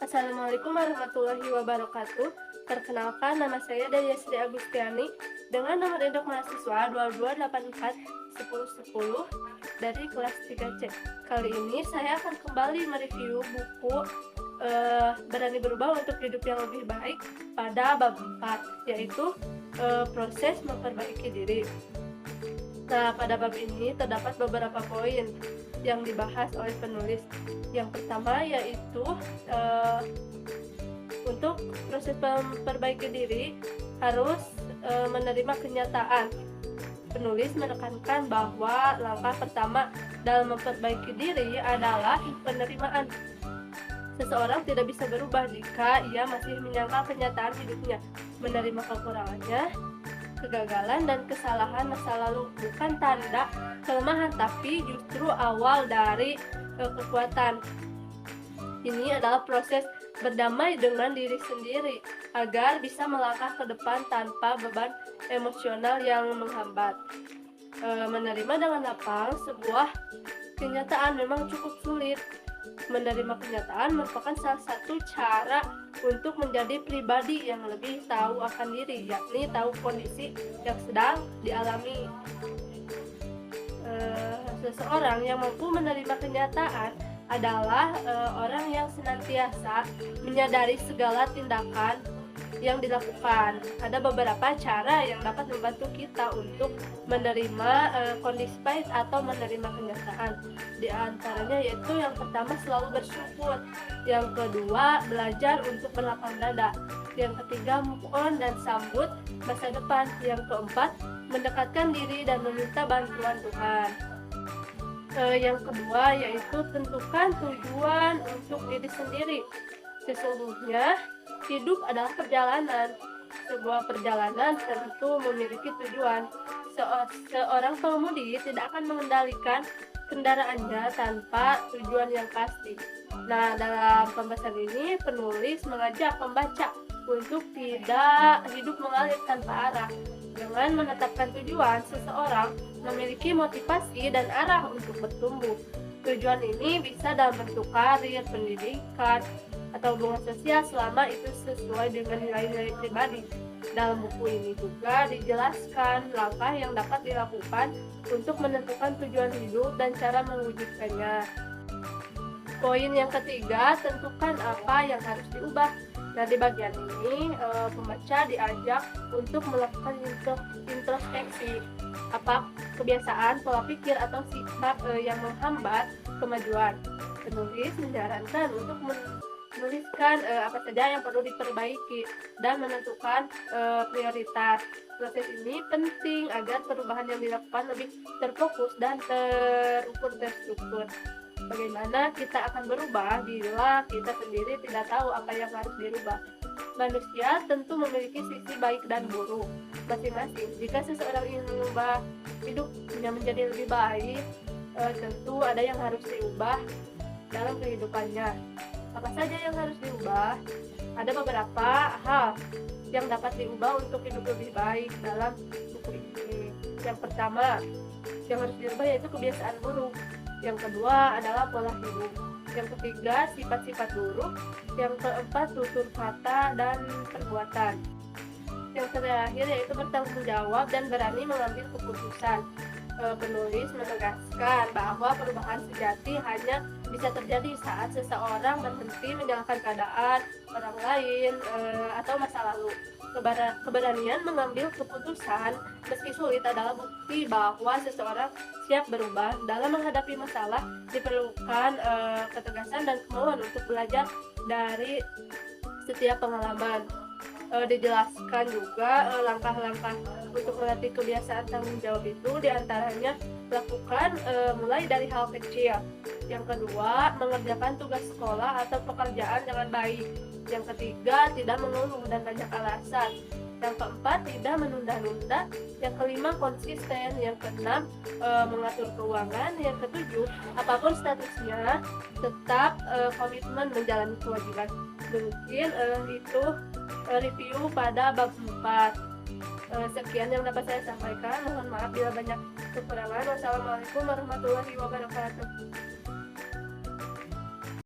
Assalamualaikum warahmatullahi wabarakatuh. Perkenalkan, nama saya Daya Sri Agustiani dengan nomor induk mahasiswa 2284 dari kelas 3C. Kali ini saya akan kembali mereview buku Berani Berubah untuk Hidup yang Lebih Baik pada bab 4, yaitu proses memperbaiki diri. Nah, pada bab ini terdapat beberapa poin yang dibahas oleh penulis. Yang pertama yaitu untuk proses memperbaiki diri harus menerima kenyataan. Penulis menekankan bahwa langkah pertama dalam memperbaiki diri adalah penerimaan. Seseorang tidak bisa berubah jika ia masih menyangkal kenyataan hidupnya. Menerima kekurangannya, kegagalan dan kesalahan masa lalu bukan tanda kelemahan, tapi justru awal dari kekuatan. Ini adalah proses berdamai dengan diri sendiri agar bisa melangkah ke depan tanpa beban emosional yang menghambat. Menerima dengan lapang sebuah kenyataan memang cukup sulit. Menerima kenyataan merupakan salah satu cara untuk menjadi pribadi yang lebih tahu akan diri, yakni tahu kondisi yang sedang dialami. Seseorang yang mampu menerima kenyataan adalah orang yang senantiasa menyadari segala tindakan yang dilakukan. Ada beberapa cara yang dapat membantu kita untuk menerima kondisi pahit atau menerima kenyataan. Di antaranya yaitu yang pertama, selalu bersyukur. Yang kedua, belajar untuk berlapang dada. Yang ketiga, move on dan sambut masa depan. Yang keempat, mendekatkan diri dan meminta bantuan Tuhan. Yang kedua yaitu tentukan tujuan untuk diri sendiri. Sesungguhnya hidup adalah perjalanan. Sebuah perjalanan tentu memiliki tujuan. Seorang pengemudi tidak akan mengendalikan kendaraannya tanpa tujuan yang pasti. Nah, dalam pembahasan ini penulis mengajak pembaca untuk tidak hidup mengalir tanpa arah. Dengan menetapkan tujuan, seseorang memiliki motivasi dan arah untuk bertumbuh. Tujuan ini bisa dalam bentuk karir, pendidikan, atau hubungan sosial selama itu sesuai dengan nilai-nilai pribadi. Dalam buku ini juga dijelaskan langkah yang dapat dilakukan untuk menentukan tujuan hidup dan cara mewujudkannya. Poin yang ketiga, tentukan apa yang harus diubah. Nah, di bagian ini pembaca diajak untuk melakukan introspeksi. Apa kebiasaan, pola pikir, atau sikap yang menghambat kemajuan. Penulis menyarankan untuk menuliskan apa saja yang perlu diperbaiki dan menentukan prioritas. Proses ini penting agar perubahan yang dilakukan lebih terfokus dan terukur terstruktur. Bagaimana kita akan berubah bila kita sendiri tidak tahu apa yang harus dirubah? Manusia tentu memiliki sisi baik dan buruk masing-masing. Jika seseorang ingin mengubah hidupnya menjadi lebih baik, tentu ada yang harus diubah dalam kehidupannya. Apa saja yang harus diubah? Ada beberapa hal yang dapat diubah untuk hidup lebih baik dalam buku ini. Yang pertama yang harus diubah yaitu kebiasaan buruk. Yang kedua adalah pola hidup. Yang ketiga, sifat-sifat buruk. Yang keempat, tutur kata dan perbuatan. Yang terakhir yaitu bertanggung jawab dan berani mengambil keputusan. Penulis menegaskan bahwa perubahan sejati hanya bisa terjadi saat seseorang berhenti menyalahkan keadaan orang lain atau masa lalu. Keberanian mengambil keputusan meski sulit adalah bukti bahwa seseorang siap berubah. Dalam menghadapi masalah diperlukan ketegasan dan kemauan untuk belajar dari setiap pengalaman. Dijelaskan juga langkah-langkah untuk melatih kebiasaan tanggung jawab itu, diantaranya lakukan mulai dari hal kecil. Yang kedua, mengerjakan tugas sekolah atau pekerjaan dengan baik. Yang ketiga, tidak mengeluh dan banyak alasan. Yang keempat, tidak menunda-nunda. Yang kelima, konsisten. Yang keenam, mengatur keuangan. Yang ketujuh, apapun statusnya, tetap komitmen menjalani kewajiban. Mungkin itu review pada bab 4. Sekian yang dapat saya sampaikan. Mohon maaf bila banyak kekurangan. Wassalamualaikum warahmatullahi wabarakatuh.